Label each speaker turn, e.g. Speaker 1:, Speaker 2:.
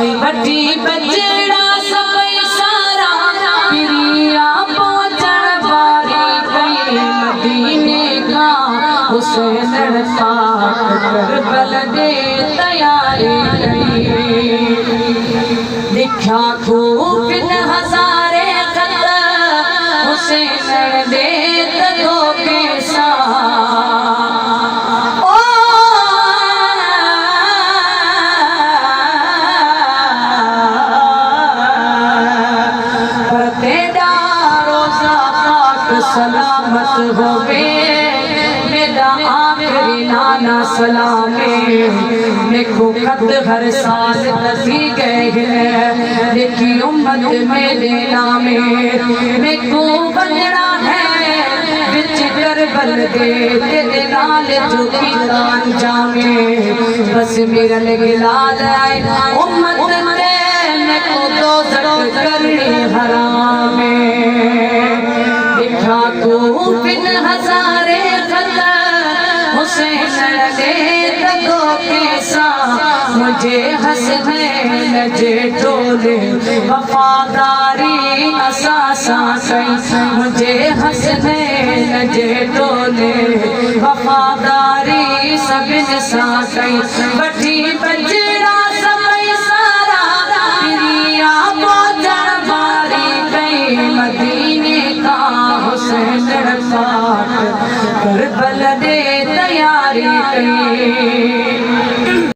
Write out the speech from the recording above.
Speaker 1: बटी बजड़ा सब सारा प्रिया पहुंचण वारी गई मदीने का हुसैन पाक करबल दे तैयारी गई दिखा खूब हजारे कत हुसैन दे तो कैसा सलामत होवे मेरा आखिरी नाना सलामे देखो खत हर साल दसी गए हैं देखी उम्मत मेरे नामे देखो बंदना है बिच करबल दे तेरे नाल जो की तान जामे बस मेरा गिलाल आए उम्मत ने को तो जट करनी हराम बिन हजारे हुसैन दे तो कैसा मुझे हंसने जे टोले वफादारी असासा कई मुझे हंसने जे टोले वफादारी सब सा कई